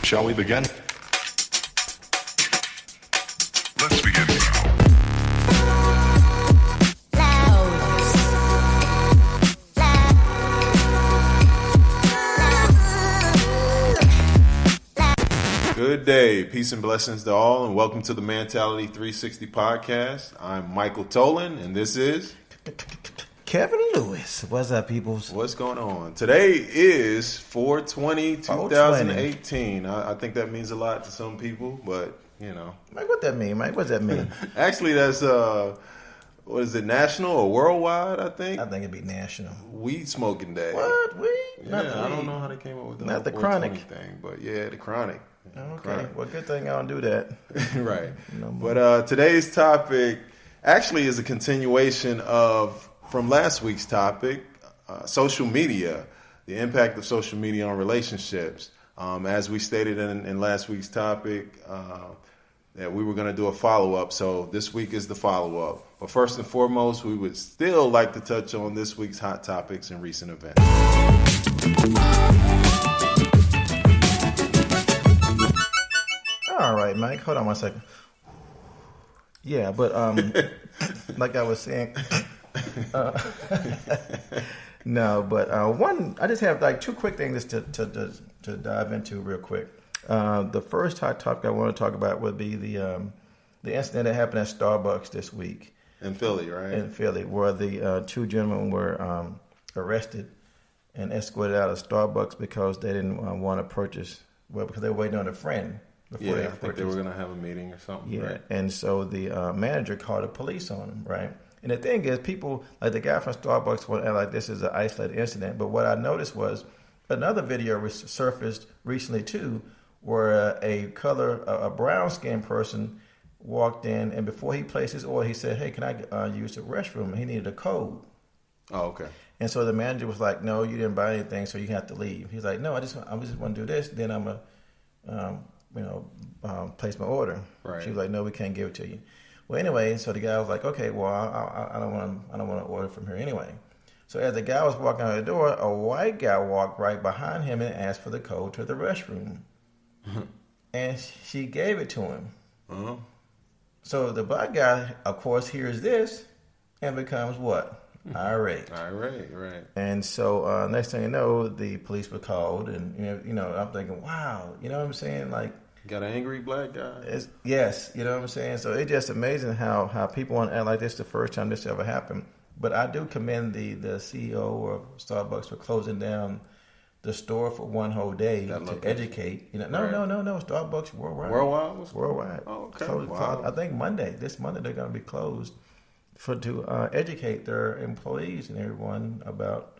Shall we begin? Let's begin now. Good day, peace and blessings to all, and welcome to the Mantality 360 podcast. I'm Michael Tolan, and this is Kevin Lewis. What's up, peoples? What's going on? Today is 4/20/2018. I think that means a lot to some people, but you know, Mike, what that mean? Mike, what's that mean? actually, that's what is it? National or worldwide? I think it'd be national. Weed smoking day. What weed? Yeah, I don't know how they came up with Not the 420 chronic thing, but yeah, the chronic. Okay, Chronic. well, good thing I don't do that. Right. No more. But today's topic actually is a continuation from last week's topic, social media, the impact of social media on relationships. As we stated in last week's topic, that we were going to do a follow-up, so this week is the follow-up. But first and foremost, we would still like to touch on this week's hot topics and recent events. All right, Mike. Hold on 1 second. Yeah, but like I was saying, no, but I just have like two quick things to dive into real quick. The first hot topic I want to talk about would be the incident that happened at Starbucks this week In Philly, right? in Philly, where the two gentlemen were arrested and escorted out of Starbucks because they didn't want to purchase. Well, because they were waiting on a friend. Yeah, I think they were going to have a meeting or something. Yeah, right? and so the manager called the police on him, right? And the thing is, people, like the guy from Starbucks, want to act like this is an isolated incident. But what I noticed was another video surfaced recently, too, where a brown-skinned person walked in, and before he placed his order, he said, hey, can I use the restroom? And he needed a code. Oh, okay. And so the manager was like, no, you didn't buy anything, so you have to leave. He's like, no, I just want to do this, then I'm going to place my order. Right. She was like, no, we can't give it to you. Well, anyway, so the guy was like, okay, well, I don't want to order from here anyway. So as the guy was walking out the door, a white guy walked right behind him and asked for the code to the restroom. And she gave it to him. Uh-huh. So the black guy, of course, hears this and becomes what? Irate. Right. And so next thing you know, the police were called, and you know, I'm thinking, wow, you know what I'm saying? Like, Got an angry black guy. Yes, you know what I'm saying? So it's just amazing how people want to act like this the first time this ever happened. But I do commend the CEO of Starbucks for closing down the store for one whole day to educate. You know, no, Starbucks worldwide. Worldwide. Oh, okay. Wow. I think this Monday they're going to be closed to educate their employees and everyone about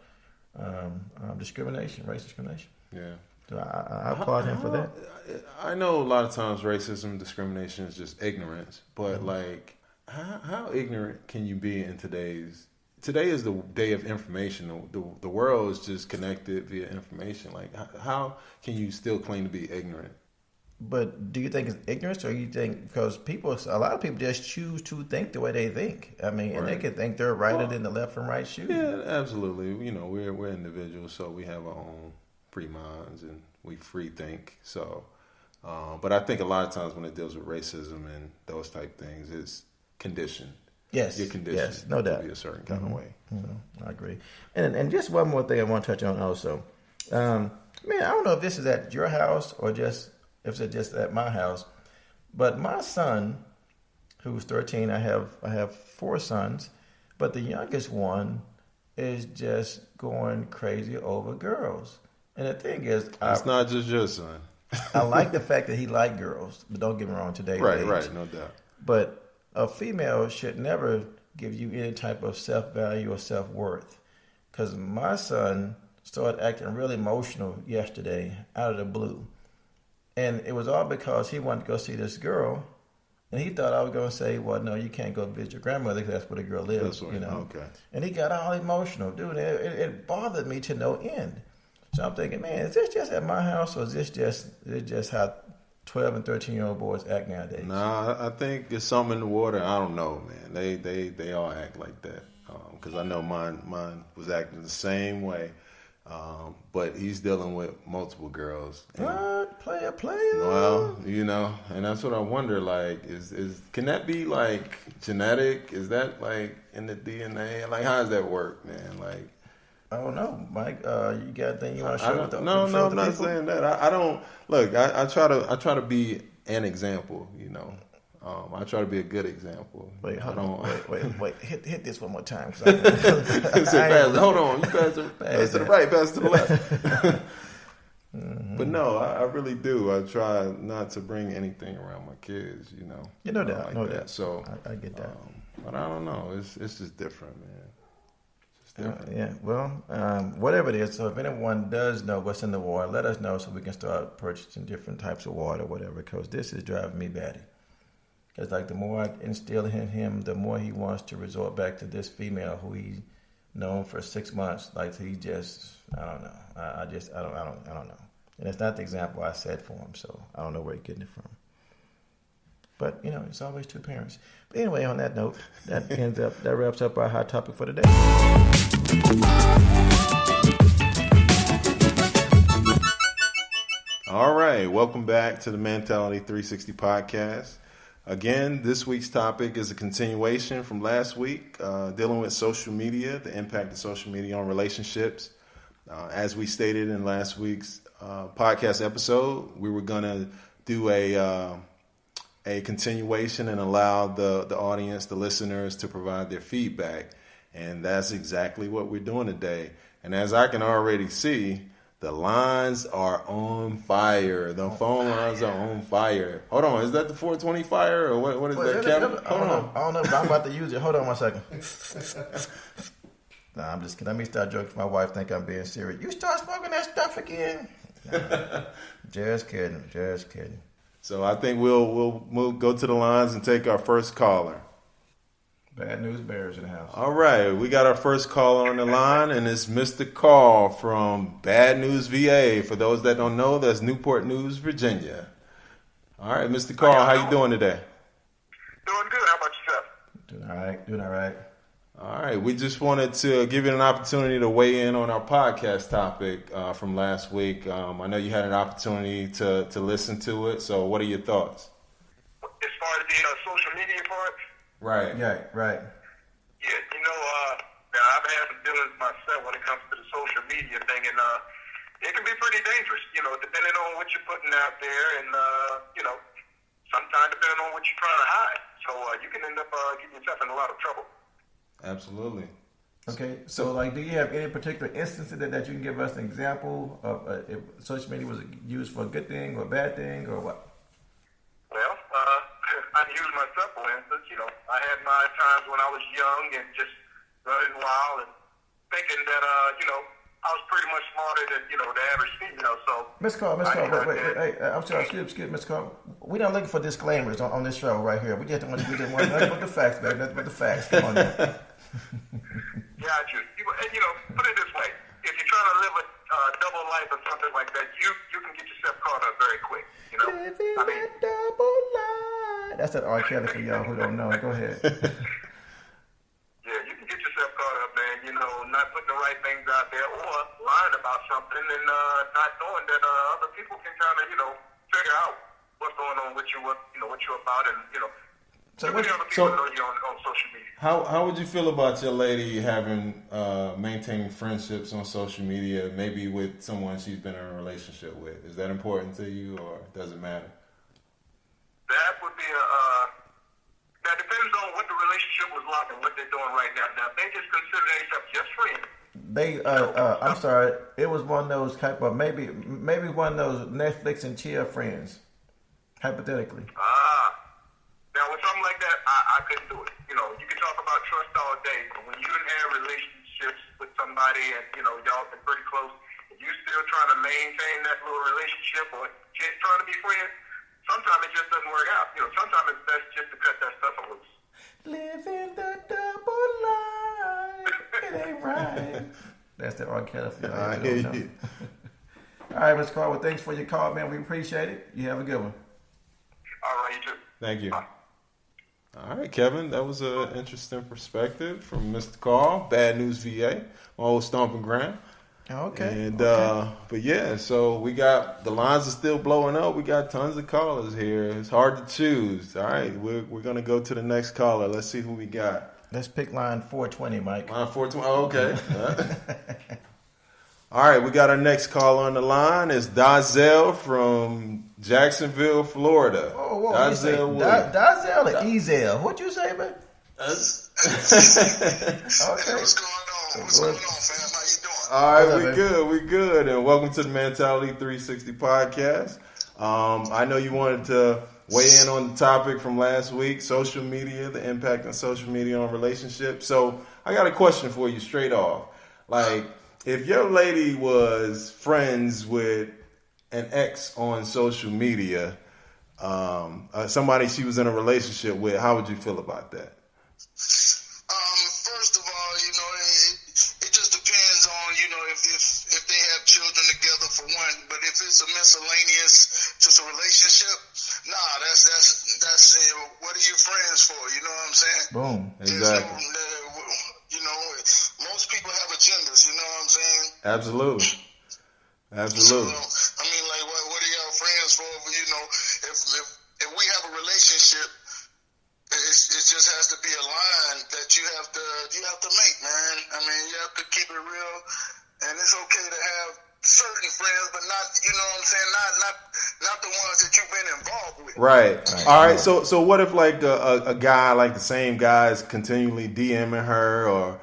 discrimination, race discrimination. Yeah. So I applaud him for that. I know a lot of times racism, discrimination is just ignorance, but like, how ignorant can you be in today is the day of information. The world is just connected via information. Like, how can you still claim to be ignorant? But do you think it's ignorance, or you think because a lot of people just choose to think the way they think? I mean, and they can think they're righter than the left and right shoe. Yeah, absolutely. You know, we're individuals, so we have our own free minds and we free think. So, but I think a lot of times when it deals with racism and those type things, it's conditioned. Yes, you're conditioned. Yes, no doubt. To be a certain kind of way. So, I agree. And just one more thing I want to touch on also. Man, I don't know if this is at your house or just if it's just at my house, but my son, who's 13, I have 4 sons, but the youngest one is just going crazy over girls. And the thing is, it's not just your son. I like the fact that he liked girls, but don't get me wrong, today. Right, no doubt. But a female should never give you any type of self-value or self-worth. Because my son started acting really emotional yesterday out of the blue. And it was all because he wanted to go see this girl. And he thought I was going to say, well, no, you can't go visit your grandmother because that's where the girl lives. That's right. You know? Okay. And he got all emotional. Dude, it bothered me to no end. So I'm thinking, man, is this just at my house, or is this just how 12 and 13-year-old boys act nowadays? Nah, I think it's something in the water. I don't know, man. They all act like that. Because I know mine was acting the same way. But he's dealing with multiple girls. And, What? Player. well, and that's what I wonder. Like, can that be like genetic? Is that like in the DNA? Like, how does that work, man? Like, I don't know, Mike. You got anything you want to share with the No, I'm not people? saying that. I don't look. I try to be an example. I try to be a good example. Wait, hit this one more time. Hold on, you pass to the right, pass to the left. But no, I really do. I try not to bring anything around my kids. No doubt, like no that. doubt. So I get that. But I don't know. It's just different, man. Yeah, well, whatever it is, so if anyone does know what's in the water, let us know so we can start purchasing different types of water, whatever, because this is driving me batty. Because, like, the more I instill in him, the more he wants to resort back to this female who he's known for 6 months. Like, he just, I don't know. I don't know. And it's not the example I set for him, so I don't know where he's getting it from. But, it's always two parents. But anyway, on that note, that wraps up our hot topic for today. All right, welcome back to the Mantality 360 podcast. Again, this week's topic is a continuation from last week, dealing with social media, the impact of social media on relationships. As we stated in last week's podcast episode, we were going to do a continuation and allow the audience, the listeners, to provide their feedback. And that's exactly what we're doing today. And as I can already see, the lines are on fire. The phone lines are on fire. Hold on, is that the 420 fire or what is that, Kevin? I don't know, but I'm about to use it. Hold on 1 second. Nah, I'm just kidding. Let me start joking. My wife think I'm being serious. You start smoking that stuff again? Nah, just kidding. So I think we'll go to the lines and take our first caller. Bad news bears in the house. All right, we got our first caller on the line, and it's Mr. Carl from Bad News VA. For those that don't know, that's Newport News, Virginia. All right, Mr. Carl, how you doing today? Doing good. How about yourself? Doing all right. All right, we just wanted to give you an opportunity to weigh in on our podcast topic from last week. I know you had an opportunity to listen to it, so what are your thoughts? As far as the social media part? Right. Yeah, right. Yeah, now I've had some dealings myself when it comes to the social media thing, and it can be pretty dangerous, depending on what you're putting out there, and, sometimes depending on what you're trying to hide. So you can end up getting yourself in a lot of trouble. Absolutely. Okay, so do you have any particular instance that you can give us an example of if social media was used for a good thing or a bad thing or what? Well, I can use myself for instance. I had my times when I was young and just running wild and thinking that, I was pretty much smarter than, the average female. So, Miss Carl, wait, hey, I'm sorry, excuse me, Miss Carl. We're not looking for disclaimers on this show right here. We just want nothing but the facts, baby. Nothing but the facts. Come on now. Got you. Put it this way: if you're trying to live a double life or something like that, you can get yourself caught up very quick. Living that double life. That's that R. Kelly for y'all who don't know. Go ahead. Yeah, you can get yourself caught up, man. Not putting the right things out there or lying about something and not knowing that other people can kind of figure out what's going on with you, what you're about, and So many other people know you on social media. How would you feel about your lady having maintaining friendships on social media, maybe with someone she's been in a relationship with? Is that important to you, or does it matter? That would be that depends on what the relationship was like and what they're doing right now. Now, if they just consider themselves just friends. I'm sorry. It was one of those type of maybe one of those Netflix and chill friends, hypothetically. Now, with something like that, I couldn't do it. You can talk about trust all day, but when you didn't have relationships with somebody and, y'all been pretty close, and you still trying to maintain that little relationship or just trying to be friends, sometimes it just doesn't work out. Sometimes it's best just to cut that stuff loose. Living the double life. It ain't right. That's the R. Kelly for y'all. I hear you. All right, Mr. Carl, thanks for your call, man. We appreciate it. You have a good one. All right, you too. Thank you. Bye. All right, Kevin, that was an interesting perspective from Mr. Carl, Bad News VA, my old stomping ground. Okay. And okay. but yeah, so we got the lines are still blowing up. We got tons of callers here. It's hard to choose. All right, we're gonna go to the next caller. Let's see who we got. Let's pick line 420, Mike. Line 420. Oh, okay. All right, we got our next caller on the line. It's Dazelle from Jacksonville, Florida. Whoa. Dazelle Wood. Dazelle or Ezel? What'd you say, man? Hey, Okay. what's going on? What's going on, fam? How you doing? All right, What's up, we good, and welcome to the Mantality 360 podcast. I know you wanted to weigh in on the topic from last week, social media, the impact on social media on relationships. So I got a question for you straight off. Like, if your lady was friends with an ex on social media, somebody she was in a relationship with, how would you feel about that? First of all, it just depends on, if they have children together for one. But if it's a miscellaneous, just a relationship, nah, that's what are you friends for? You know what I'm saying? Boom. Exactly. Most people have agendas. You know what I'm saying? Absolutely. So, I mean, like, what are y'all friends for? If we have a relationship, it just has to be a line that you have to make, man. I mean, you have to keep it real, and it's okay to have certain friends, but not, you know what I'm saying, not the ones that you've been involved with. Right. All right. So what if like a guy, like the same guy is continually DMing her, or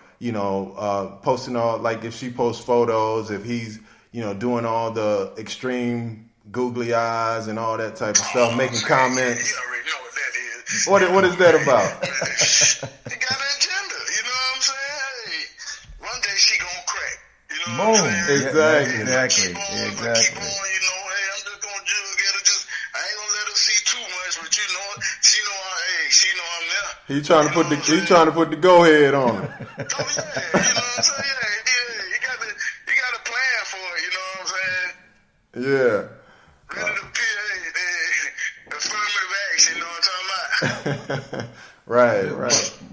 posting all, like if she posts photos, if he's doing all the extreme googly eyes and all that type of stuff, making comments. You already know what that is. What is that about? He got an agenda, you know what I'm saying? Hey, one day she gonna crack. You know Boom. what I'm saying? Exactly. Exactly. Keep on, Exactly. hey, I'm just gonna jug at her. I ain't gonna let her see too much, but she know I'm there. He trying to put the go ahead on her. Oh yeah, you know what I'm saying? Yeah, you got a plan for it, you know what I'm saying? Yeah. Ready to the affirmative action, you know what I'm talking about? Right.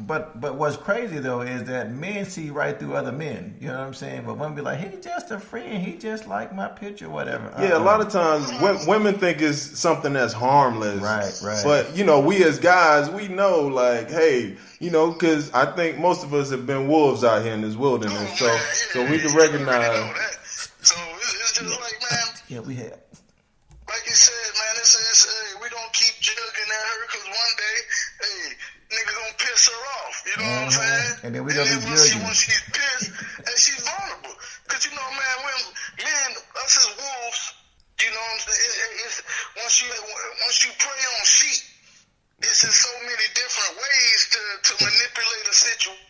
But what's crazy though is that men see right through other men. You know what I'm saying? But women be like, "He just a friend. He just like my picture, whatever." Yeah, a lot of times women think it's something that's harmless. Right. But, we as guys, we know, like, hey, because I think most of us have been wolves out here in this wilderness. So we can recognize. So it's just like, man, Yeah, we have. like you said, man, we don't keep jugging at her because one day, nigga gonna piss her off. You know what I'm saying? And then we gonna be when judging. she's pissed, and she's vulnerable. Because, man, when men, us as wolves, you know what I'm saying? It's, once you prey on sheep, it's just so many different ways to manipulate a situation.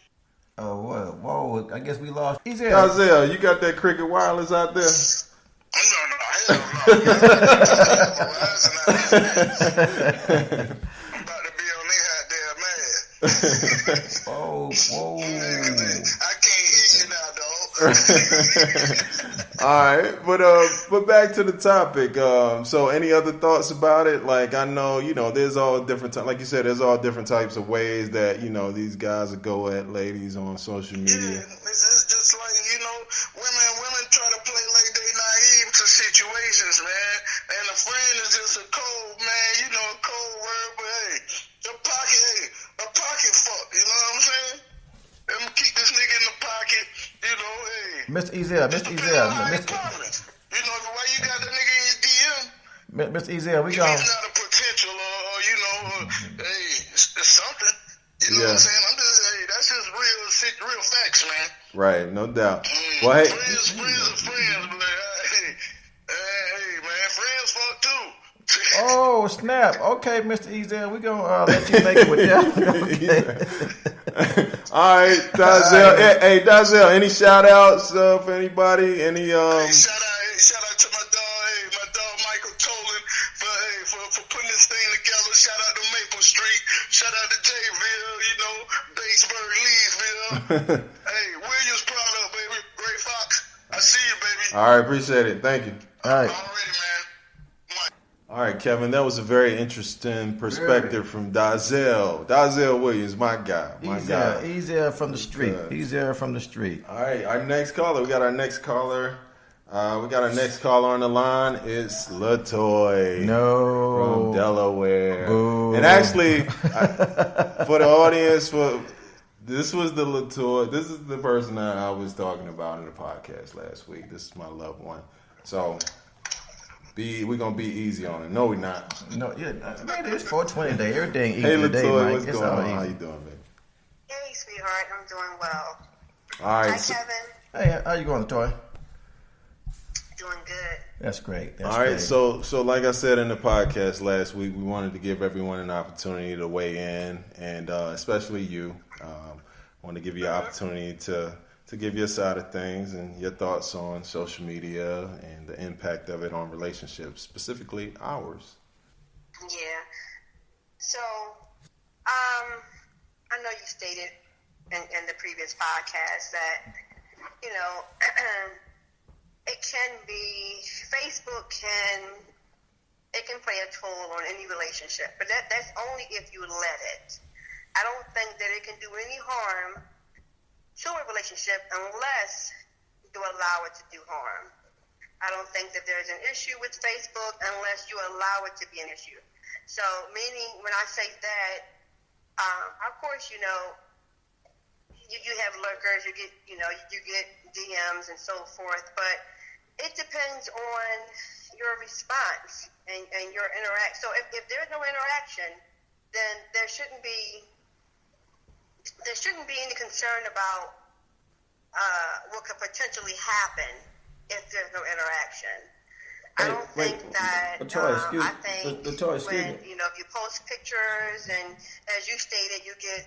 Oh, whoa! I guess we lost. He's there. Dazelle, you got that Cricket Wireless out there? No, hell no. I'm about to be on their hot damn man. Whoa! I can't hear you now, dog. All right, but back to the topic. So any other thoughts about it? Like, I know, there's all different, like you said, there's all different types of ways that, these guys will go at ladies on social media. Yeah, it's just like, women try to play like they naive to situations, man. And a friend is just a code, man. A code word, but hey, a pocket fuck, you know what I'm saying? Let me keep this nigga in the pocket, hey. Mr. Ezel, Why you got the nigga in your DM? Mr. Ezel, we He's gone. not a potential, hey, it's something. You know what I'm saying? I'm just, that's just real facts, man. Right, no doubt. Well, hey, Friends are friends, but hey, man, friends fuck too. Oh, snap. Okay, Mr. Ezel, we're going to let you make it with that. Okay. All right, Dazelle. Hey, Dazelle, any shout outs for anybody? Any Shout out to my dog Michael Tolan for putting this thing together. Shout out to Maple Street. Shout out to Jayville, Batesburg, Leesville. Hey, Williams product, baby. Gray Fox. I see you, baby. All right, appreciate it. Thank you. All right. Already, man. All right, Kevin, that was a very interesting perspective from Dazelle. Dazelle Williams, my guy. He's there from the street. He's there from the street. All right, our next caller. We got our next caller. On the line. It's Latoy. From Delaware. Boo. And actually, for the audience, this was the Latoy. This is the person that I was talking about in the podcast last week. This is my loved one. So we're gonna be easy on it. No, we're not. No, yeah, man, it's 420 today. Everything easy Hey, today, Latoy, Mike. what's It's going all on? easy. How you doing, baby? Hey, sweetheart. I'm doing well. All right. Hi, Kevin. Hey, how you going, Latoy? Doing good. That's great. All right, so like I said in the podcast last week, we wanted to give everyone an opportunity to weigh in, and especially you. Want to give you an opportunity to give your side of things and your thoughts on social media and the impact of it on relationships, specifically ours. Yeah. So, I know you stated in the previous podcast that, it can be, Facebook can play a toll on any relationship, but that's only if you let it. I don't think that it can do any harm to a relationship unless you allow it to do harm. I don't think that there's an issue with Facebook unless you allow it to be an issue. So, meaning when I say that, of course, you have lurkers, you get DMs and so forth, but it depends on your response and your interaction. So if there's no interaction, then there shouldn't be any concern about what could potentially happen if there's no interaction. I don't think that. I think when if you post pictures and, as you stated, you get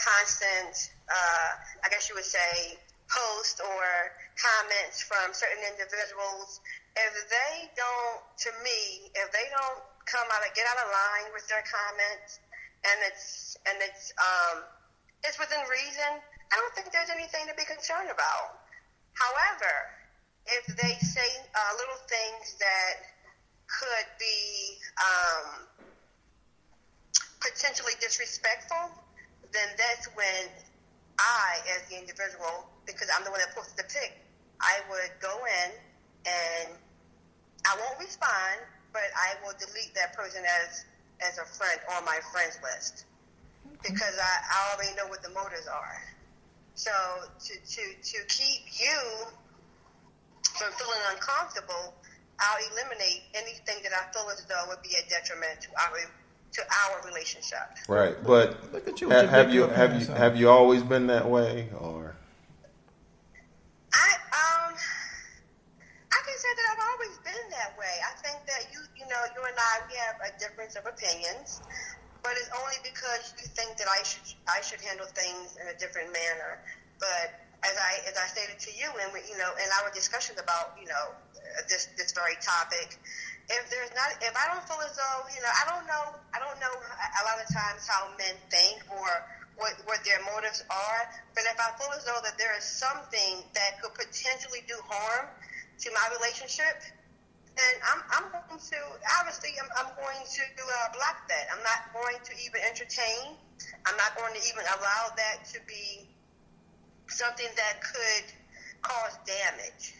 constant, I guess you would say, posts or comments from certain individuals. If they don't get out of line with their comments, and it's within reason, I don't think there's anything to be concerned about. However, if they say little things that could be potentially disrespectful, then that's when I, as the individual, because I'm the one that posted the pic, I would go in and I won't respond, but I will delete that person as a friend on my friends list, because I already know what the motives are. So to keep you from feeling uncomfortable, I'll eliminate anything that I feel as though would be a detriment to our relationship. Right, but Look at you, have you always been that way, or? I can say that I've always been that way. I think that you and I, we have a difference of opinions, but it's only because you think that I should handle things in a different manner. But as I stated to you, and in our discussions about this very topic, if I don't feel as though I don't know a lot of times how men think or what their motives are, but if I feel as though that there is something that could potentially do harm to my relationship, then I'm going to block that. I'm not going to even entertain. I'm not going to even allow that to be something that could cause damage.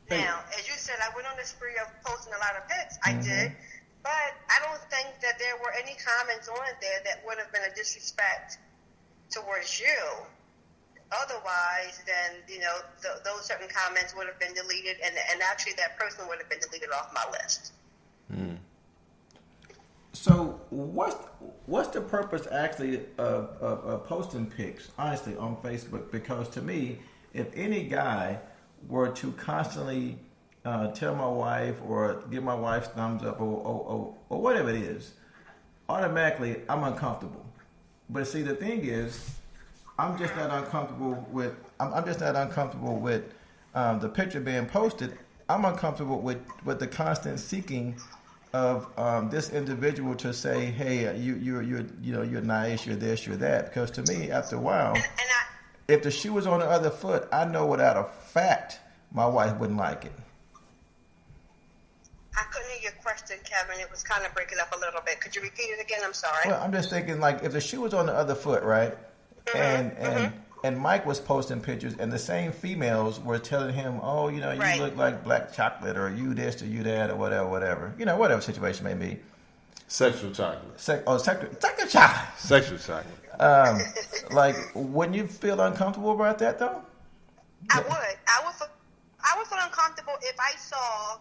Now, as you said, I went on the spree of posting a lot of pics. I did, but I don't think that there were any comments on there that would have been a disrespect towards you. Otherwise, then those certain comments would have been deleted, and actually that person would have been deleted off my list. So what's the purpose actually of posting pics, honestly, on Facebook? Because to me, if any guy were to constantly tell my wife or give my wife thumbs up or whatever it is, automatically I'm uncomfortable. But see, the thing is, I'm just not uncomfortable with the picture being posted. I'm uncomfortable with the constant seeking of this individual to say, hey, you're nice, you're this, you're that. Because to me, after a while, if the shoe was on the other foot, I know without a fact my wife wouldn't like it. I couldn't hear your question. question, Kevin? It was kind of breaking up a little bit. Could you repeat it again? I'm sorry. Well, I'm just thinking, like, if the shoe was on the other foot, right? And Mike was posting pictures, and the same females were telling him, "Oh, you look like black chocolate, or you this, or you that, or whatever. Whatever situation may be." Sexual chocolate. Sexual chocolate. Sexual chocolate. Like, wouldn't you feel uncomfortable about that, though? I would feel uncomfortable if I saw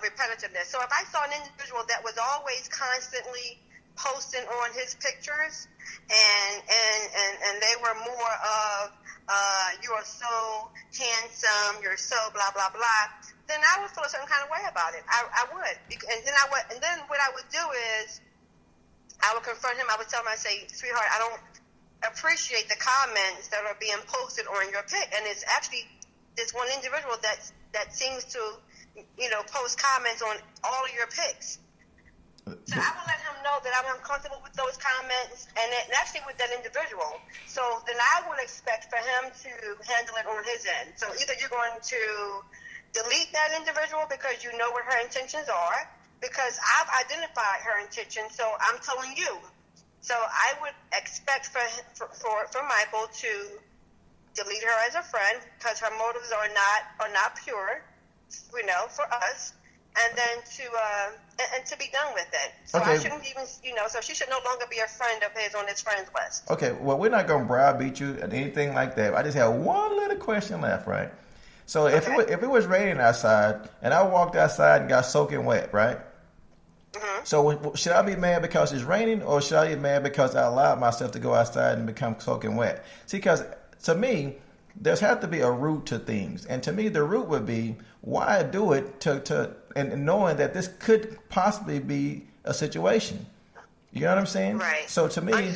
repetitiveness. So if I saw an individual that was always constantly posting on his pictures, and they were more of you are so handsome, you're so blah blah blah, then I would feel a certain kind of way about it. I would, and then what I would do is I would confront him. I would tell him, I say, sweetheart, I don't appreciate the comments that are being posted on your pic, and it's actually this one individual that seems to post comments on all of your pics. So I will let him know that I'm uncomfortable with those comments, and actually with that individual. So then I would expect for him to handle it on his end. So either you're going to delete that individual because you know what her intentions are, because I've identified her intentions, so I'm telling you. So I would expect for Michael to delete her as a friend because her motives are not pure, for us. And then to be done with it. So Okay. I shouldn't even, so she should no longer be a friend of his on his friends list. Okay, well, we're not going to browbeat you and anything like that. I just have one little question left, right? So if it was raining outside and I walked outside and got soaking wet, right? Mm-hmm. So should I be mad because it's raining, or should I be mad because I allowed myself to go outside and become soaking wet? See, because to me, there's have to be a root to things, and to me, the root would be why do it and knowing that this could possibly be a situation. You know what I'm saying? Right. So to me,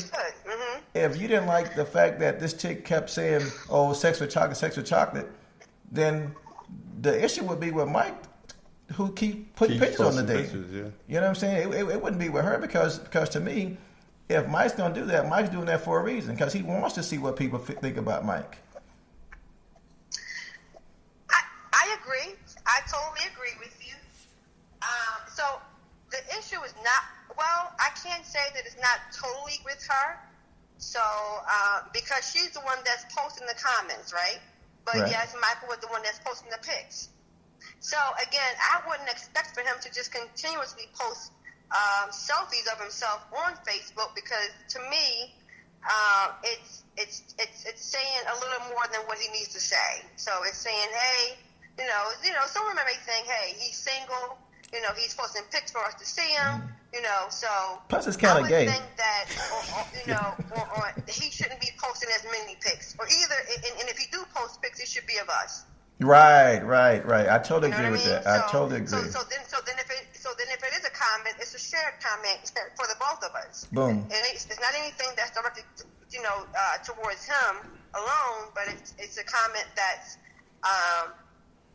if you didn't like the fact that this chick kept saying, "Oh, sex with chocolate," then the issue would be with Mike, who keeps pictures on the date. Pictures, yeah. You know what I'm saying? It wouldn't be with her because to me, if Mike's gonna do that, Mike's doing that for a reason because he wants to see what people think about Mike. I agree. I totally agree with you. So the issue is not, I can't say that it's not totally with her. So, because she's the one that's posting the comments, right? But Right. yes, Michael was the one that's posting the pics. So again, I wouldn't expect for him to just continuously post selfies of himself on Facebook because to me, it's saying a little more than what he needs to say. So it's saying, hey, some women may think, hey, he's single, he's posting pics for us to see him, so Plus, it's kind of gay. I would think that, or he shouldn't be posting as many pics, or either, and if he do post pics, it should be of us. Right. I totally agree with that. I So- totally agree. So then if it is a comment, it's a shared comment for the both of us. Boom. And it's not anything that's directed, towards him alone, but it's a comment that's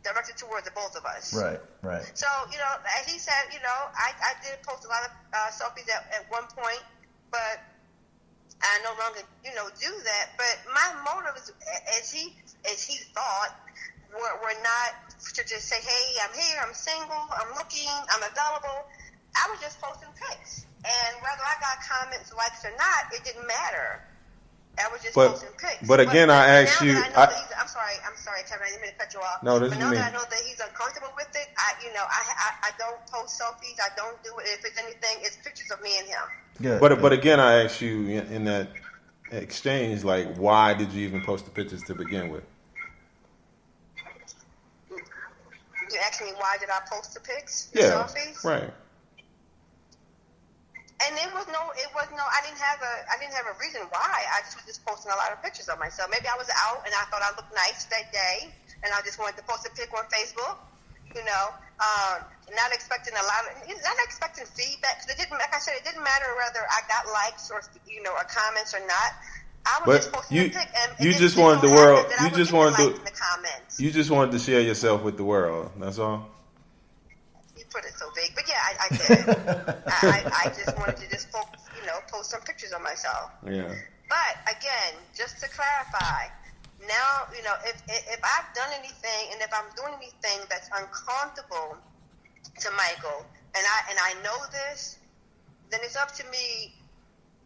directed towards the both of us. Right. So, as he said, I did post a lot of selfies at one point, but I no longer, do that. But my motives, as he thought, were not to just say, hey, I'm here, I'm single, I'm looking, I'm available. I was just posting pics. And whether I got comments, likes or not, it didn't matter. I was just posting pics. But again, I asked you. I'm sorry, Kevin. I didn't mean to cut you off. No, this but is now me. that I know that he's uncomfortable with it, I don't post selfies. I don't do it. If it's anything, it's pictures of me and him. Good. But again, I asked you in that exchange, like, why did you even post the pictures to begin with? You asked me why did I post the pics, the Yeah, selfies, right. And I didn't have a reason why. I just was just posting a lot of pictures of myself. Maybe I was out and I thought I looked nice that day, and I just wanted to post a pic on Facebook. Not expecting not expecting feedback. Because it didn't, like I said, it didn't matter whether I got likes or or comments or not. I was just posting a pic, and you it just didn't wanted the happen world. that I You would just get the wanted likes to. and the comments. You just wanted to share yourself with the world. That's all. You put it so big, but yeah, I did. I just wanted to just post some pictures of myself. Yeah. But again, just to clarify, now if I've done anything and if I'm doing anything that's uncomfortable to Michael, and I know this, then it's up to me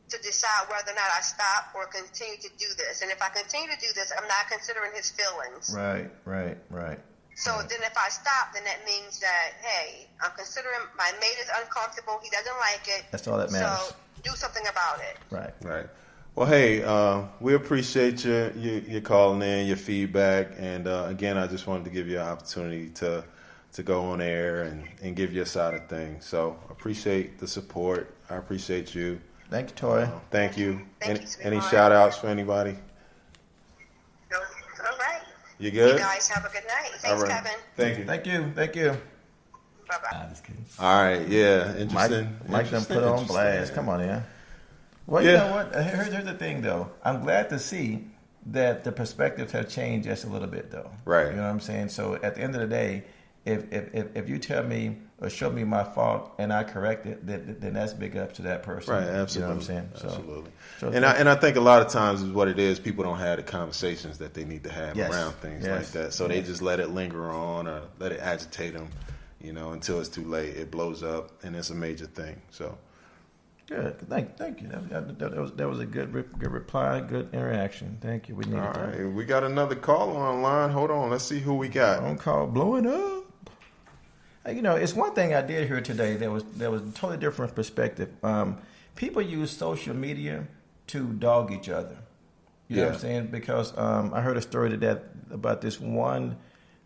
to decide whether or not I stop or continue to do this. And if I continue to do this, I'm not considering his feelings. Right. So then if I stop, then that means that, hey, I'm considering my mate is uncomfortable. He doesn't like it. That's all that matters. So do something about it. Right. Well, hey, we appreciate you calling in, your feedback, and again, I just wanted to give you an opportunity to go on air and give your side of things. So appreciate the support. I appreciate you. Thank you, Toy. Thank you. Thank you, Any sweetheart. shout outs for anybody? No, all right. You good? You guys have a good night. Thanks, All right. Kevin. Thank you. Thank you. Bye-bye. Just kidding. All right, yeah, interesting. Mike done put on blast. Come on, yeah. Well, you know what? Here's the thing, though. I'm glad to see that the perspectives have changed just a little bit, though. Right. You know what I'm saying? So at the end of the day, if you tell me or show me my fault and I correct it, then that's big up to that person. Right, absolutely. You know what I'm saying? Absolutely. So And I think a lot of times is what it is. People don't have the conversations that they need to have Yes. around things Yes. like that. So they just let it linger on or let it agitate them, until it's too late. It blows up and it's a major thing. So. good. Thank you. That was a good reply, good interaction. Thank you. We needed All that. right, we got another caller online. Hold on, let's see who we got. Phone call blowing up. It's one thing I did hear today that was a totally different perspective. People use social media to dog each other. You know what I'm saying? Because I heard a story about this one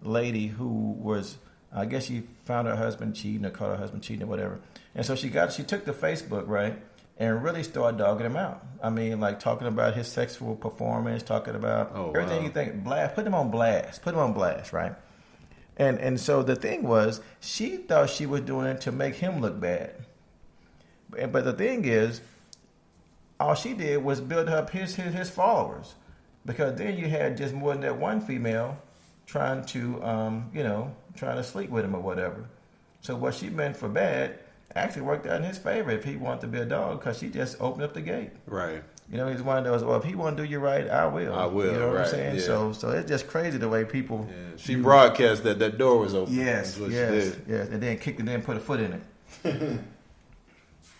lady who was, I guess she found her husband cheating or caught her husband cheating or whatever. And so she took to Facebook, right, and really started dogging him out. I mean, like talking about his sexual performance, talking about everything you think, put him on blast, right? And so the thing was, she thought she was doing it to make him look bad. But the thing is, all she did was build up his followers, because then you had just more than that one female trying to sleep with him or whatever. So what she meant for bad actually worked out in his favor if he wanted to be a dog, because she just opened up the gate. Right. He's one of those, well, if he want to do you right, I will. I will, You know what right, I'm saying? yeah. So it's just crazy the way people... Yeah. She broadcast that door was open. Yes, That's what yes, she did. yes. And then kicked it in and put a foot in it.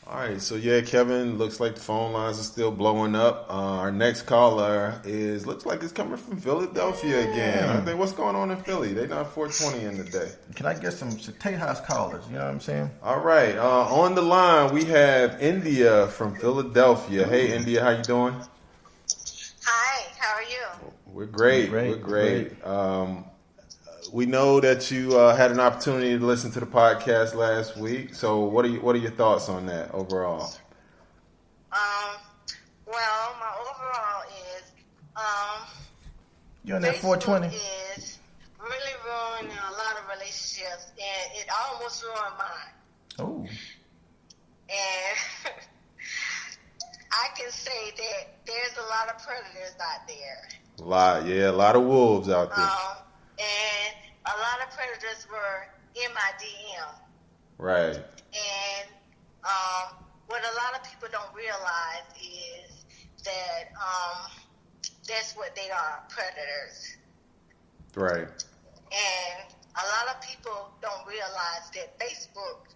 All right, so Kevin, looks like the phone lines are still blowing up. Our next caller looks like it's coming from Philadelphia again. I think, what's going on in Philly? They not 420 in today. Can I get some Tejas callers? You know what I'm saying? All right, on the line we have India from Philadelphia. Hey, India, how you doing? Hi, how are you? We're great. We're great. We know that you had an opportunity to listen to the podcast last week. So, what are your thoughts on that overall? Well, my overall is You on that Facebook 420? is really ruining a lot of relationships, and it almost ruined mine. Oh. And I can say that there's a lot of predators out there. A lot of wolves out there. And a lot of predators were in my DM. Right. And what a lot of people don't realize is that that's what they are, predators. Right. And a lot of people don't realize that Facebook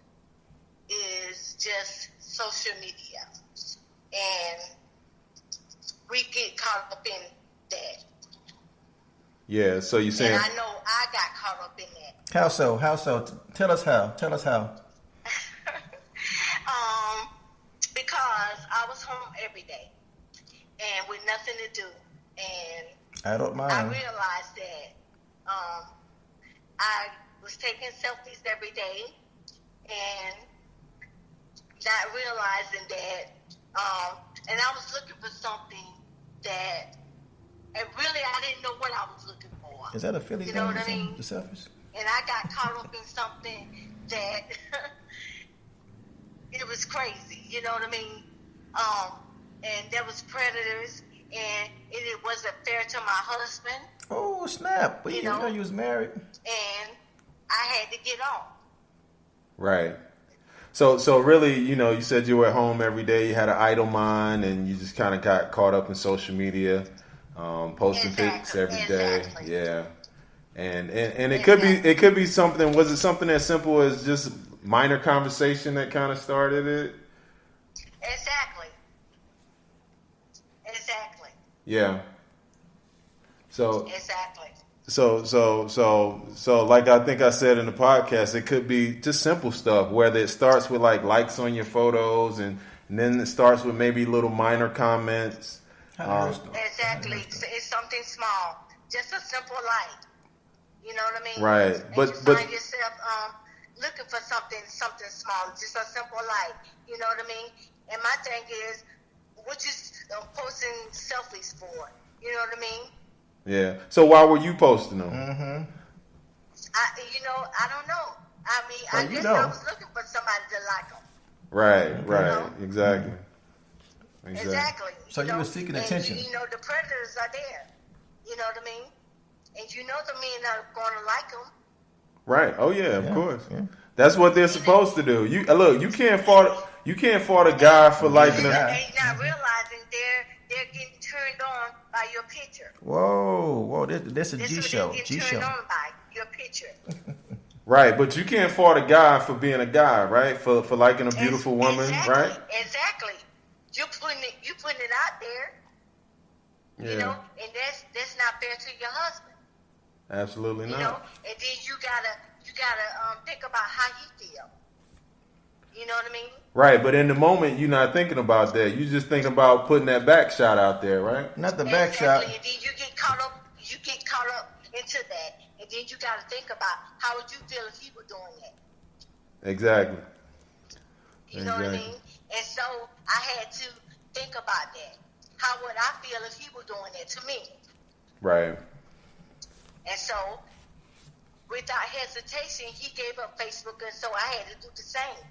is just social media. And we get caught up in that. Yeah, so you're saying... And I know I got caught up in that. How so? Tell us how. Because I was home every day and with nothing to do. And I don't mind. I realized that I was taking selfies every day and not realizing that, and I was looking for something that, and really I didn't know what I was looking for. Is that a Philly You thing? know what or I something? mean? The selfies? And I got caught up in something that it was crazy, you know what I mean? And there was predators, and it wasn't fair to my husband, Oh, snap. But You you know know? you was married. and I had to get on. Right. So really, you said you were at home every day. You had an idle mind, and you just kind of got caught up in social media, posting pics every day. Exactly. Yeah. And it could be something. Was it something as simple as just minor conversation that kind of started it. Exactly. Yeah. So Exactly. So like I think I said in the podcast, it could be just simple stuff, whether it starts with like likes on your photos and then it starts with maybe little minor comments. Exactly. It's something small. Just a simple like. You know what I mean? Right. And But you find yourself looking for something small, just a simple like. You know what I mean? And my thing is, what you posting selfies for? You know what I mean? Yeah. So why were you posting them? Mm-hmm. I don't know. I mean, Well, I guess know. I was looking for somebody to like them. Right. Exactly. Exactly. So you were seeking attention. And, the predators are there. You know what I mean? And the men are going to like them. Right. Oh yeah, of course. Yeah. That's what they're supposed to do. You can't fault a guy for liking And him. you're not realizing they're getting turned on by your picture. Whoa! This is G show. They're G getting turned show. on by your picture. Right, but you can't fault a guy for being a guy, right? For liking a beautiful woman, right? Exactly. You putting it out there. Yeah. And that's not fair to your husband. Absolutely not. And then you gotta think about how he feel. You know what I mean? Right, but in the moment you're not thinking about that. You're just thinking about putting that back shot out there, right? Not the back shot. And then you get caught up into that, and then you gotta think about how would you feel if he were doing that. Exactly. You know what I mean? And so I had to think about that. How would I feel if he were doing that to me? Right. And so, without hesitation, he gave up Facebook, and so I had to do the same.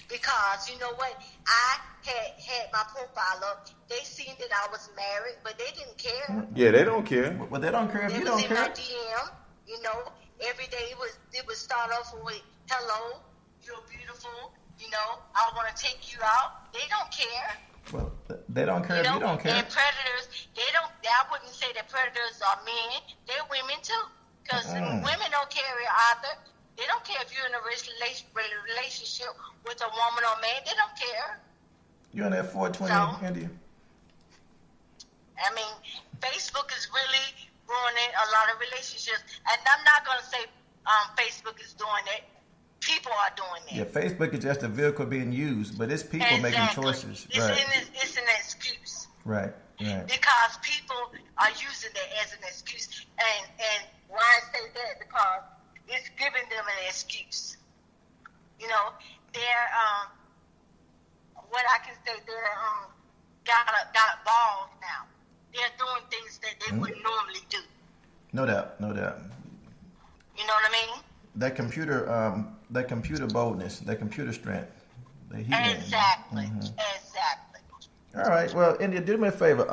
Because, you know what? I had my profile up. They seen that I was married, but they didn't care. Yeah, they don't care. But they don't care if you don't It was care. in my DM, every day it would start off with, hello, you're beautiful, I want to take you out. They don't care. Well, they don't care if you don't care. And predators, I wouldn't say that predators are men. They're women too. Because women don't care either. They don't care if you're in a relationship with a woman or man. They don't care. You on that 420, India? I mean, Facebook is really ruining a lot of relationships. And I'm not going to say Facebook is doing it. People are doing it. Yeah, Facebook is just a vehicle being used, but it's people making choices. It's an excuse. Right. Because people are using it as an excuse. And why I say that? Because it's giving them an excuse. They're what I can say, they're got balls now. They're doing things that they wouldn't normally do. No doubt. You know what I mean? That computer boldness, that computer strength. Exactly. All right. Well, India, do me a favor.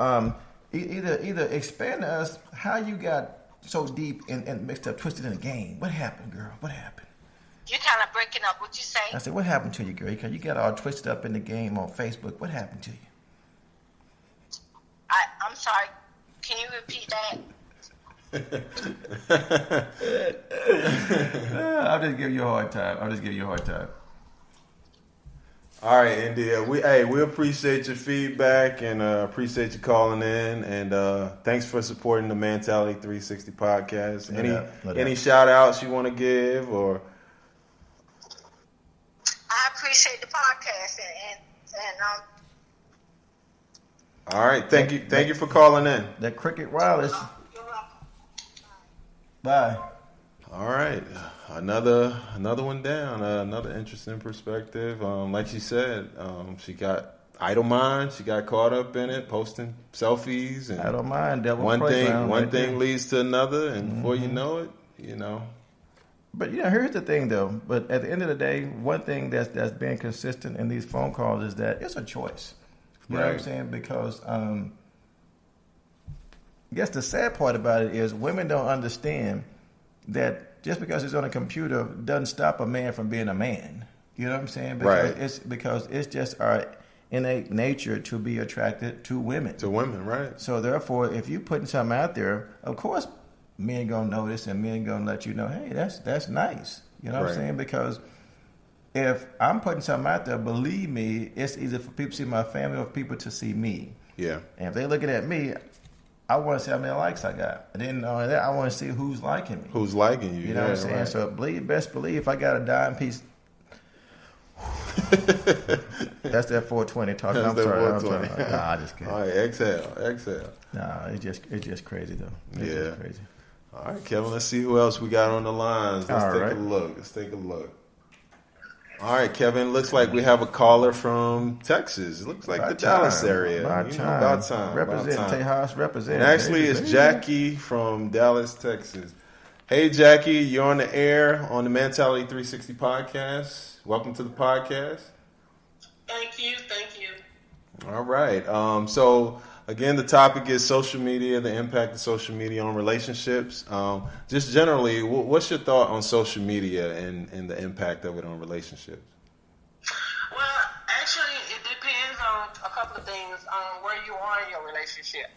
Either explain to us how you got so deep and mixed up, twisted in the game. What happened, girl? What happened? You're kind of breaking up. What you say? I said, what happened to you, girl? Because you got all twisted up in the game on Facebook. What happened to you? I'm sorry. Can you repeat that? I'll just give you a hard time. All right, India. We appreciate your feedback and appreciate you calling in, and thanks for supporting the Mantality 360 podcast. Any shout outs you want to give, or? I appreciate the podcast and all right, thank you for calling in. That Cricket Wireless. you're welcome. Bye. All right, another one down. Another interesting perspective. Like she said, she got idle mind. She got caught up in it, posting selfies, and I don't mind. one thing leads to another, and before you know it, But here's the thing, though. But at the end of the day, one thing that's been consistent in these phone calls is that it's a choice. You know what I'm saying? Because I guess the sad part about it is women don't understand that just because it's on a computer doesn't stop a man from being a man. You know what I'm saying? Because it's just our innate nature to be attracted to women. To women, right? So therefore, if you putting something out there, of course, men gonna notice and men gonna let you know, hey, that's nice. You know what I'm saying? Because if I'm putting something out there, believe me, it's either for people to see my family or for people to see me. Yeah. And if they're looking at me, I want to see how many likes I got. And then on that, I want to see who's liking me. Who's liking you? You know what I'm saying? Right. So best believe if I got a dime piece. That's that 420 talking. That's I'm that sorry. 420. Nah, I just can't. All right, exhale. Nah, it's just crazy though. It's Yeah. just crazy. All right, Kevin, let's see who else we got on the lines. Let's All take right. a look. All right, Kevin, looks like we have a caller from Texas. It looks like the Dallas area. About time. About time. Represent Tejas, represent. And actually, it's Jackie from Dallas, Texas. Hey, Jackie, you're on the air on the Mantality 360 podcast. Welcome to the podcast. Thank you. All right. So, again, the topic is social media, the impact of social media on relationships. Just generally, what's your thought on social media and the impact of it on relationships? Well, actually, it depends on a couple of things on where you are in your relationship.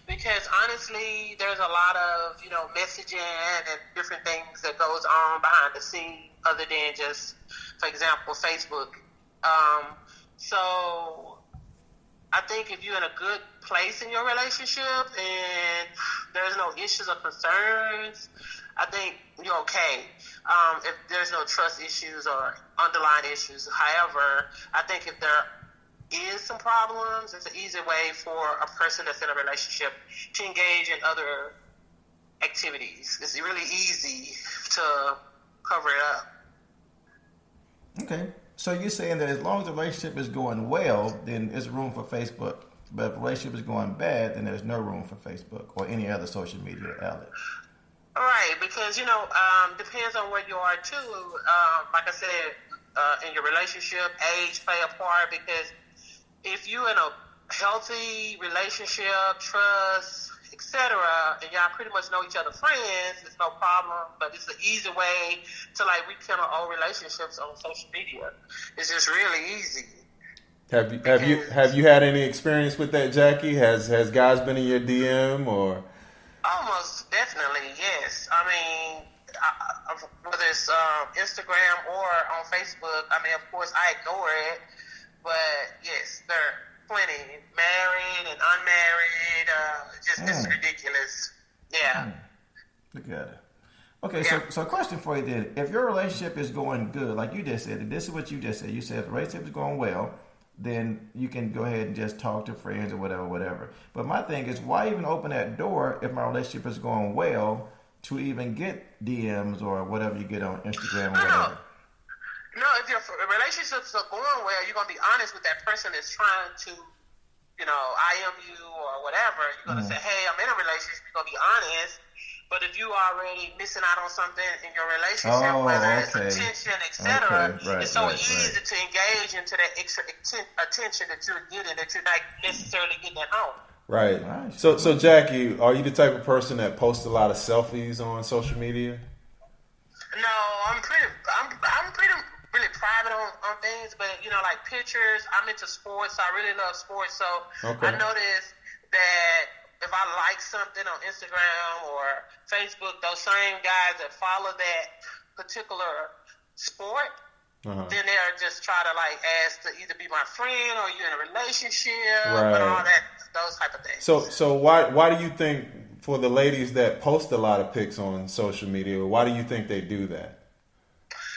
Because honestly, there's a lot of, messaging and different things that goes on behind the scenes other than just, for example, Facebook. So I think if you're in a good place in your relationship and there's no issues or concerns, I think you're okay. If there's no trust issues or underlying issues. However, I think if there is some problems, it's an easy way for a person that's in a relationship to engage in other activities. It's really easy to cover it up. Okay. So you're saying that as long as the relationship is going well, then there's room for Facebook. But if the relationship is going bad, then there's no room for Facebook or any other social media outlet. Right, because, depends on where you are, too. Like I said, in your relationship, age play a part, because if you're in a healthy relationship, trust, etc., and y'all pretty much know each other friends, it's no problem, but it's an easy way to, rekindle old relationships on social media. It's just really easy. Have you had any experience with that, Jackie? Has guys been in your DM or? Almost definitely, yes. I mean, whether it's Instagram or on Facebook, of course, I ignore it. But, yes, there are plenty. Married and unmarried. It's ridiculous. Yeah. Look at it. Okay, so question for you then. If your relationship is going good, like you just said, and this is what you just said. You said if the relationship is going well, then you can go ahead and just talk to friends or whatever. But my thing is, why even open that door if my relationship is going well to even get DMs or whatever you get on Instagram or whatever? No, if your relationships are going well, you're going to be honest with that person that's trying to, IM you or whatever. You're going to say, hey, I'm in a relationship. You're going to be honest. But if you already missing out on something in your relationship, whether it's attention, etc., it's so easy to engage into that extra attention that you're getting that you're not necessarily getting at home. Right. So Jackie, are you the type of person that posts a lot of selfies on social media? No, I'm really private on things, but like pictures. I'm into sports. So I really love sports, so I noticed that if I like something on Instagram or Facebook, those same guys that follow that particular sport, then they'll just try to ask to either be my friend or you in a relationship and all that, those type of things. So why do you think, for the ladies that post a lot of pics on social media, why do you think they do that?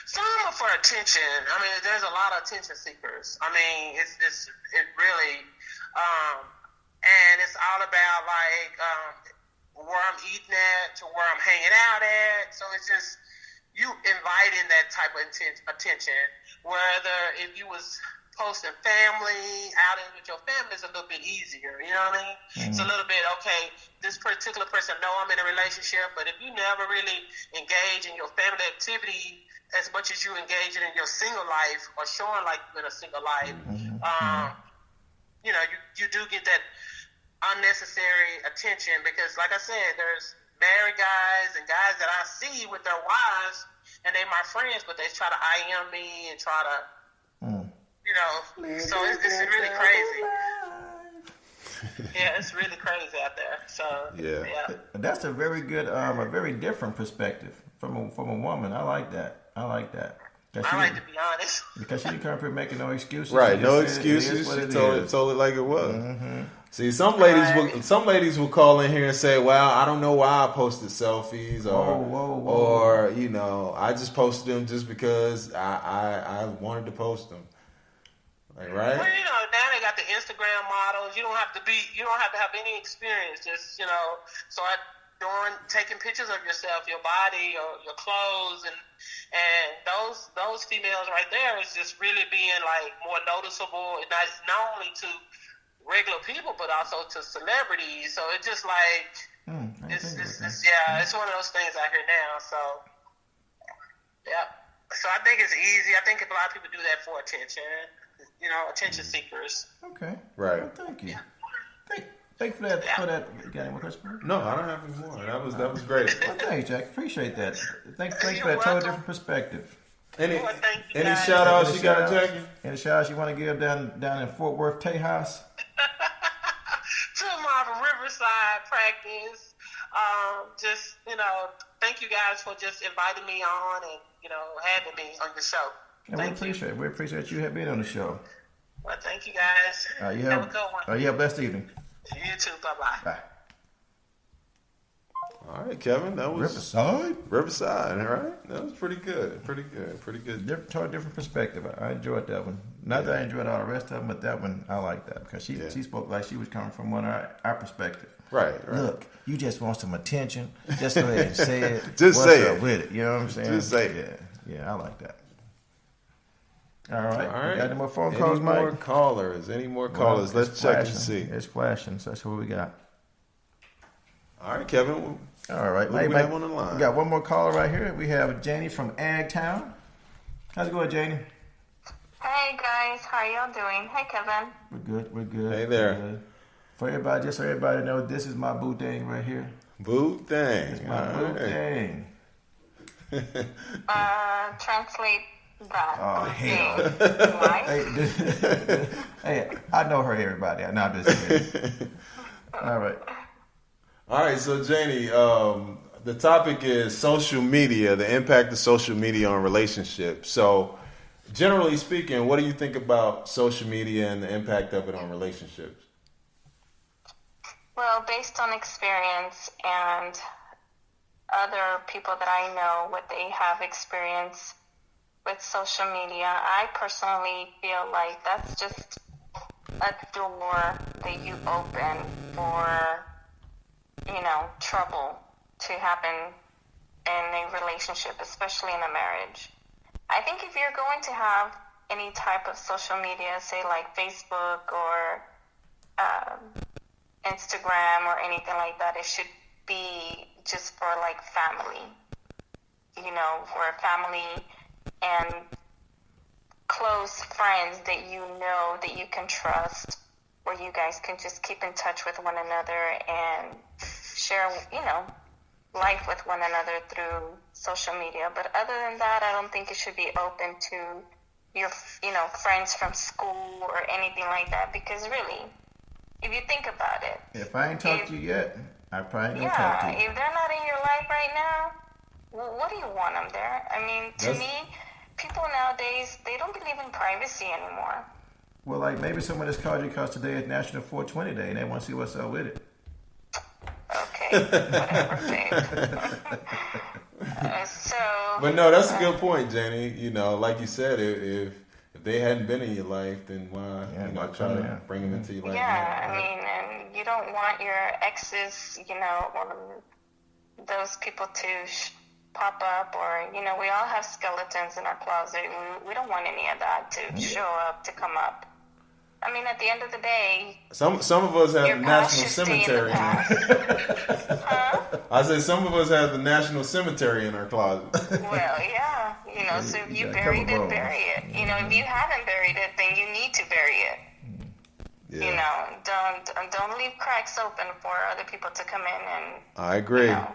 Some are for attention. There's a lot of attention seekers. It really, and it's all about where I'm eating at to where I'm hanging out at. So it's just you inviting that type of attention. Whether if you was posting family, outing with your family is a little bit easier. You know what I mean? Mm-hmm. It's a little bit, okay, this particular person know I'm in a relationship, but if you never really engage in your family activity as much as you engage in your single life or showing you're in a single life, you do get that unnecessary attention because, like I said, there's married guys and guys that I see with their wives and they my friends, but they try to IM me and try to, so it's really crazy. Yeah, it's really crazy out there. So yeah. That's a very good, a very different perspective from a woman. I like that. I like to be honest. Because she didn't come up here making no excuses. Right, She no just said it is excuses. what She it is. told it like it was. Mm-hmm. See, some ladies will call in here and say, "Well, I don't know why I posted selfies, or or you know, I just posted them just because I wanted to post them." Like, right? Well, you know, now they got the Instagram models. You don't have to have any experience. Just, you know, start taking pictures of yourself, your body, your clothes, and those females right there is just really being like more noticeable, and not only to regular people but also to celebrities. So it's just like it's one of those things out here now. So yeah. So I think it's easy. I think a lot of people do that for attention. You know, attention seekers. Okay. Right. Well, thank you. Thank you for that. You got any more questions? No, I don't have any more. That was great. Well, thanks, Jack. Appreciate that. Thanks for that welcome. totally different perspective. Any guys. shout outs you got, Jackie? Any shout outs you want to give down in Fort Worth, Tejas? To my Riverside practice. Just, you know, thank you guys for just inviting me on and, you know, having me on your show. And we appreciate you being on the show. Well, thank you guys. You have a good one. You have a blessed evening. You too. Bye-bye. Bye. All right, Kevin. That was Riverside. All right, that was pretty good. Pretty good. Different perspective. I enjoyed that one. Not that I enjoyed all the rest of them, but that one I like that because she spoke like she was coming from our perspective. Right. Look, you just want some attention. Just go ahead and say it. Just What's say up it with it. You know what I'm saying? Just say it. Yeah, I like that. All right. All right. Got any more phone calls, Mike? Any more callers? Let's check and see. It's flashing, so that's what we got. All right, Kevin. All right. What do we have on the line? We got one more caller right here. We have Janie from Ag Town. How's it going, Janie? Hey guys, how are y'all doing? Hey Kevin. We're good. Hey there. We're good. For everybody, just so everybody knows, this is my boo thing right here. Boo thing. It's my boo thing. Translate that. Oh, hell. Why? Hey, I know her, everybody. No, I'm just kidding. All right. All right, so Janie, the topic is social media, the impact of social media on relationships. So, generally speaking, what do you think about social media and the impact of it on relationships? Well, based on experience and other people that I know, what they have experienced with social media, I personally feel like that's just a door that you open for, you know, trouble to happen in a relationship, especially in a marriage. I think if you're going to have any type of social media, say like Facebook or Instagram or anything like that, it should be just for like family, you know, for family and close friends that you know that you can trust, where you guys can just keep in touch with one another and share, you know, life with one another through social media. But other than that, I don't think it should be open to your, you know, friends from school or anything like that, because really, if you think about it, if I ain't talked to you yet, I probably ain't gonna talk to you. If they're not in your life right now, well, what do you want them there? I mean, to me, people nowadays, they don't believe in privacy anymore. Well, like maybe someone just called you because today is National 420 Day and they want to see what's up with it. Okay, whatever, babe. But no, that's a good point, Jenny. You know, like you said, if they hadn't been in your life, then why try to bring them into your life? Yeah, I mean, and you don't want your exes, you know, or those people to pop up, or, you know, we all have skeletons in our closet. We don't want any of that to show up, to come up. I mean, at the end of the day, some of us have the National Cemetery. Huh? I said some of us have the National Cemetery in our closet. Well, yeah, you know. So if you buried it, bury it. You know, if you haven't buried it, then you need to bury it. Yeah. You know, don't leave cracks open for other people to come in and. I agree. You know,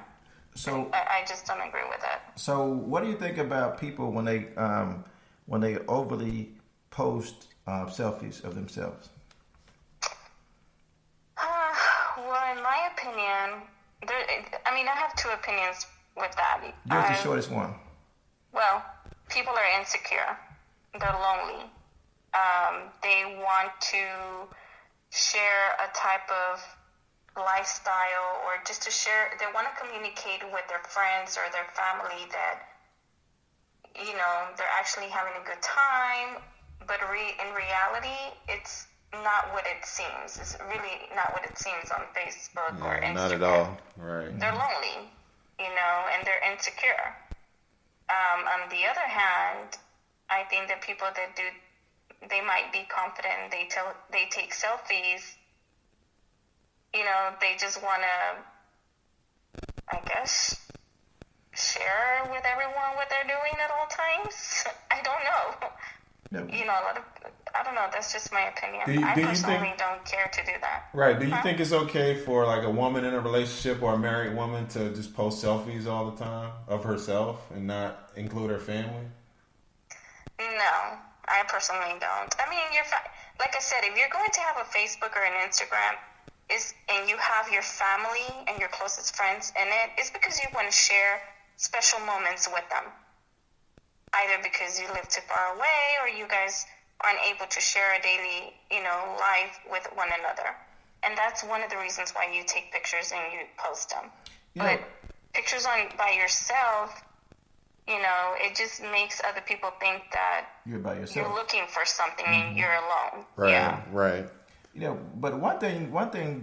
so I just don't agree with it. So, what do you think about people when they overly post selfies of themselves? Well, in my opinion, I have two opinions with that. Yours the shortest one. Well, people are insecure. They're lonely. They want to share a type of lifestyle, or just to share, they want to communicate with their friends or their family that, they're actually having a good time, but in reality, it's not what it seems. It's really not what it seems on Facebook or Instagram. Not at all. Right. They're lonely, and they're insecure. On the other hand, I think that people that they might be confident. They take selfies. They just want to, I guess, share with everyone what they're doing at all times. I don't know. No. I don't know. That's just my opinion. Do you personally don't care to do that. Right. Do you think it's okay for like a woman in a relationship or a married woman to just post selfies all the time of herself and not include her family? No, I personally don't. I mean, like I said, if you're going to have a Facebook or an Instagram, and you have your family and your closest friends in it, it's because you want to share special moments with them. Either because you live too far away, or you guys aren't able to share a daily, life with one another. And that's one of the reasons why you take pictures and you post them. But pictures by yourself, it just makes other people think that you're by yourself. You're looking for something and you're alone. Right. Yeah. Right. But one thing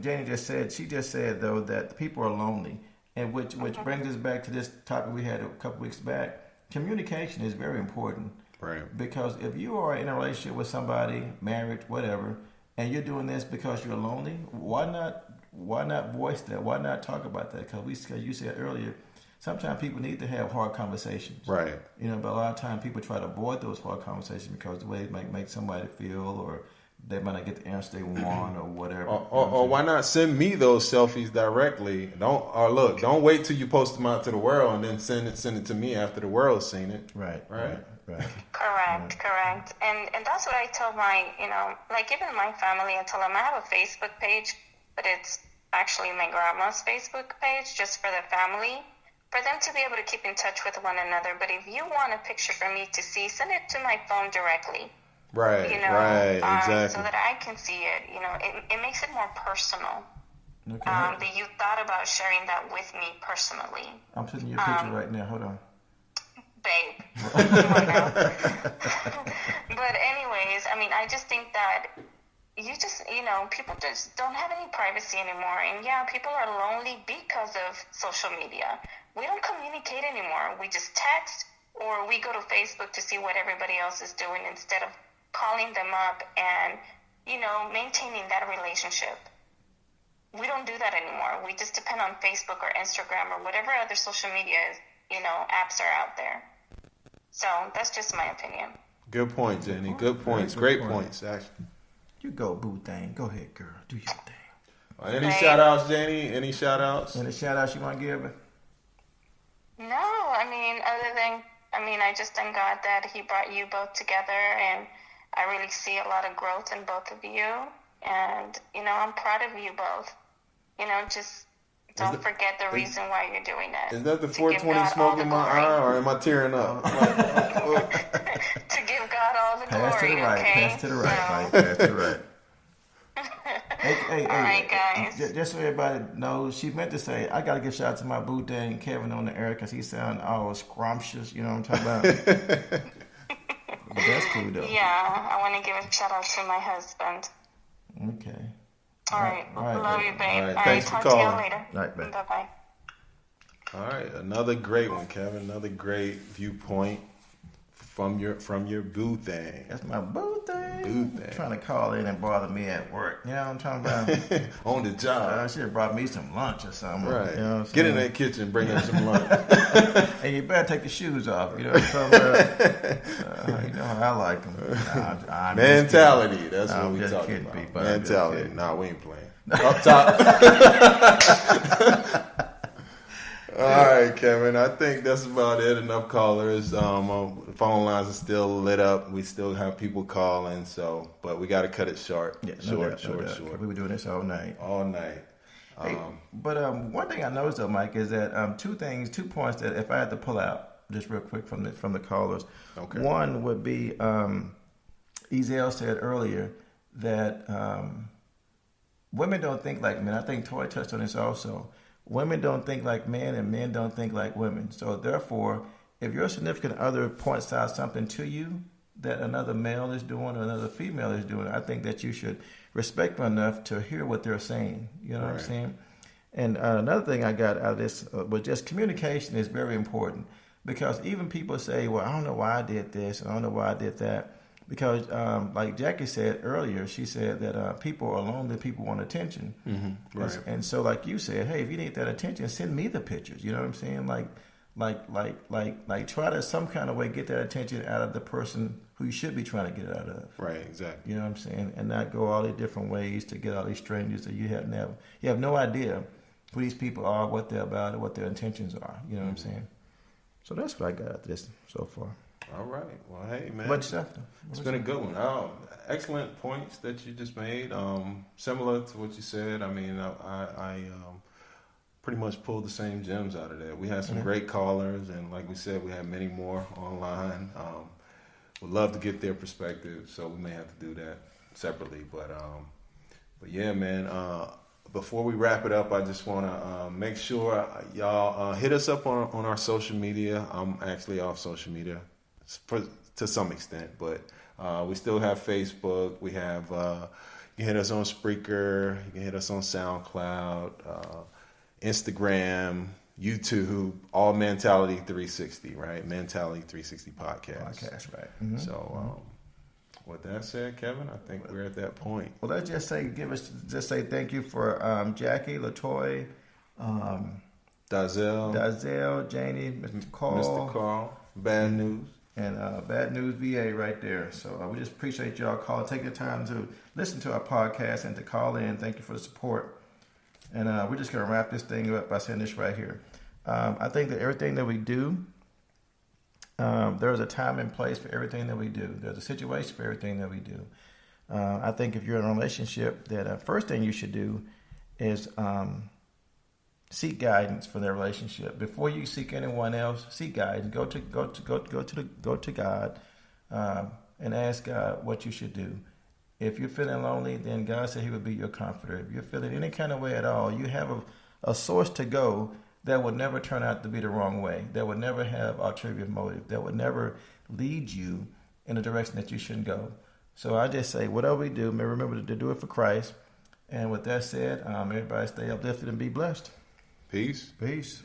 Janie just said, she just said though that people are lonely, and which brings us back to this topic we had a couple weeks back. Communication is very important. Right. Because if you are in a relationship with somebody, married, whatever, and you're doing this because you're lonely, why not voice that? Why not talk about that? Because you said earlier, sometimes people need to have hard conversations. Right. But a lot of times people try to avoid those hard conversations because the way it might make somebody feel, or they might not get the answer they want, or whatever. Or why not send me those selfies directly? Don't wait till you post them out to the world and then send it to me after the world's seen it. Right. Correct. And that's what I tell my, like even my family, I tell them I have a Facebook page, but it's actually my grandma's Facebook page just for the family, for them to be able to keep in touch with one another. But if you want a picture for me to see, send it to my phone directly. Right, exactly. So that I can see it. It makes it more personal. Okay. That you thought about sharing that with me personally. I'm sending you a picture right now. Hold on. Babe. Come on now. But anyways, I just think that people just don't have any privacy anymore. And yeah, people are lonely because of social media. We don't communicate anymore. We just text, or we go to Facebook to see what everybody else is doing instead of calling them up and, maintaining that relationship. We don't do that anymore. We just depend on Facebook or Instagram or whatever other social media, apps are out there. So that's just my opinion. Good point, Jenny. Good points. Great points, actually. You go, boo thing. Go ahead, girl. Do your thing. Any shout outs, Jenny? Any shout outs? Any shout outs you want to give her? No, other than, I just thank God that He brought you both together, and I really see a lot of growth in both of you. And, I'm proud of you both. Just don't forget the reason why you're doing it. Is that the 420 smoke in my eye, or am I tearing up? To give God all the Pass glory, to the right. okay? Pass to the right, Mike. Pass to the right. Hey, all right, guys. Just so everybody knows, she meant to say, I got to give shout out to my boo dang Kevin on the air because he sound all scrumptious. You know what I'm talking about? But that's cool, though. Yeah, I want to give a shout out to my husband. Okay. All right. Love you, babe. All right. Thanks for talk calling. to you later. All right, babe. Bye-bye. All right, another great one, Kevin. Another great viewpoint from your boo thing. That's my boo thing. Boo thing. Trying to call in and bother me at work. You know what I'm talking about? On the job. She have brought me some lunch or something. Right. You know what I'm Get in saying? that kitchen, bring her some lunch. And you better take the shoes off. You know what I'm talking about? You know how I like them. Mantality. That's what we just talking kidding, about. people. I'm just Mantality. kidding. Nah, we ain't playing. Up top. All right, Kevin. I think that's about it. Enough callers. Phone lines are still lit up. We still have people calling. But we got to cut it short. Yeah, short. We were doing this all night. All night. Hey, but one thing I noticed though, Mike, is that two points that if I had to pull out, just real quick from the callers. Okay. One would be Ezel said earlier that women don't think like men. I think Toy touched on this also. Women don't think like men, and men don't think like women. So therefore, if your significant other points out something to you that another male is doing or another female is doing, I think that you should respect them enough to hear what they're saying. You know what I'm saying? And another thing I got out of this was just communication is very important, because even people say, well, I don't know why I did this and I don't know why I did that. Because like Jackie said earlier, she said that people are lonely, people want attention. Mm-hmm. Right. And so like you said, hey, if you need that attention, send me the pictures. You know what I'm saying? Like try to some kind of way get that attention out of the person who you should be trying to get it out of. Right, exactly. You know what I'm saying? And not go all these different ways to get all these strangers that you have no idea who these people are, what they're about, or what their intentions are. You know what I'm saying? So that's what I got out of this so far. All right. Well, hey, man. What's stuff? It's been a good one. Excellent points that you just made. Similar to what you said. I mean, I pretty much pulled the same gems out of that. We had some great callers, and like we said, we had many more online. Would love to get their perspective, so we may have to do that separately. But yeah, man. Before we wrap it up, I just want to make sure y'all hit us up on our social media. I'm actually off social media to some extent, but we still have Facebook. We have you can hit us on Spreaker. You can hit us on SoundCloud, Instagram, YouTube. All Mantality 360, right? Mantality 360 podcast, right? Mm-hmm. So. With that said, Kevin, I think we're at that point. Well, let's just say thank you for Jackie, LaToy, Dazelle, Janie, Mr. Carl, Bad News, and Bad News VA right there. So we just appreciate y'all calling, taking the time to listen to our podcast and to call in. Thank you for the support. And we're just going to wrap this thing up by saying this right here. I think that everything that we do, there's a time and place for everything that we do. There's a situation for everything that we do. I think if you're in a relationship, that first thing you should do is seek guidance for their relationship before you seek anyone else. Seek guidance. Go to God and ask God what you should do. If you're feeling lonely, then God said He would be your comforter. If you're feeling any kind of way at all, you have a source to go that would never turn out to be the wrong way, that would never have ulterior motive, that would never lead you in a direction that you shouldn't go. So I just say, whatever we do, may remember to do it for Christ. And with that said, everybody stay uplifted and be blessed. Peace. Peace.